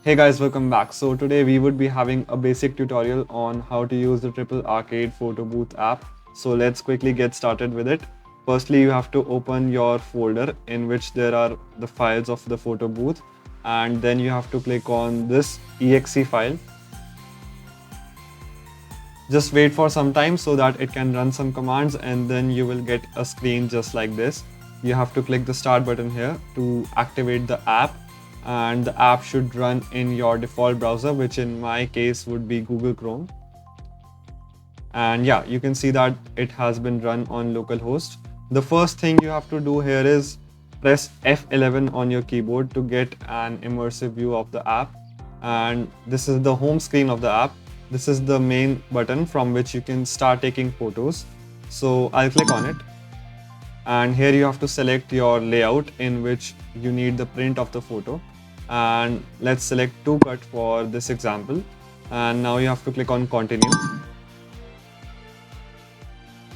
Hey guys, welcome back. So today we would be having a basic tutorial on how to use the Triple Arcade Photobooth app. So let's quickly get started with it. Firstly, you have to open your folder in which there are the files of the photo booth, and then you have to click on this exe file. Just wait for some time so that it can run some commands, and then you will get a screen just like this. You have to click the start button here to activate the app, and the app should run in your default browser, which in my case would be Google Chrome. And yeah, you can see that it has been run on localhost. The first thing you have to do here is press F11 on your keyboard to get an immersive view of the app. And this is the home screen of the app. This is the main button from which you can start taking photos. So I'll click on it. And here you have to select your layout in which you need the print of the photo. And let's select 2 cut for this example. And now you have to click on continue.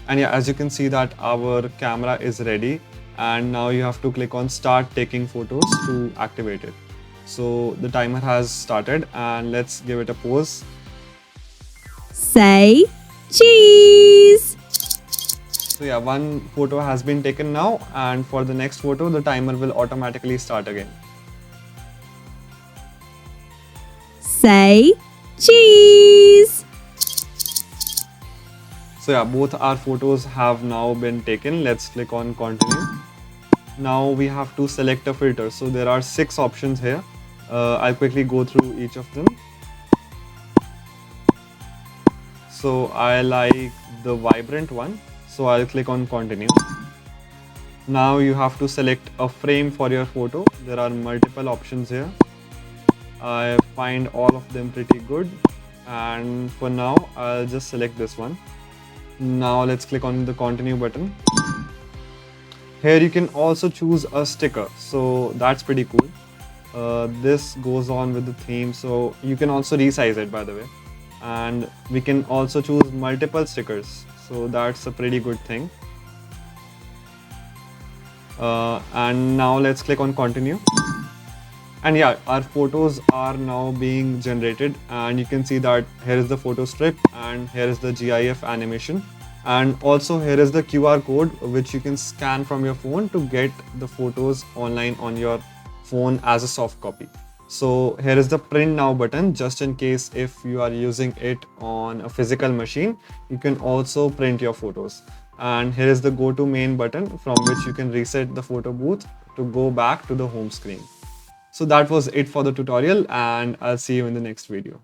And yeah, as you can see that our camera is ready, and now you have to click on start taking photos to activate it. So the timer has started, and let's give it a pause. Say cheese. So yeah, one photo has been taken now, and for the next photo the timer will automatically start again. Say cheese. So yeah, both our photos have now been taken. Let's click on continue. Now we have to select a filter. So there are 6 options here. I'll quickly go through each of them. So I like the vibrant one. So I'll click on continue. Now you have to select a frame for your photo. There are multiple options here. I find all of them pretty good. And for now, I'll just select this one. Now let's click on the continue button. Here you can also choose a sticker, so that's pretty cool. This goes on with the theme, so you can also resize it, by the way. And we can also choose multiple stickers, so that's a pretty good thing. And now let's click on continue. And yeah, our photos are now being generated, and you can see that here is the photo strip and here is the GIF animation. And also here is the QR code which you can scan from your phone to get the photos online on your phone as a soft copy. So here is the print now button, just in case if you are using it on a physical machine, you can also print your photos. And here is the go to main button from which you can reset the photo booth to go back to the home screen. So that was it for the tutorial, and I'll see you in the next video.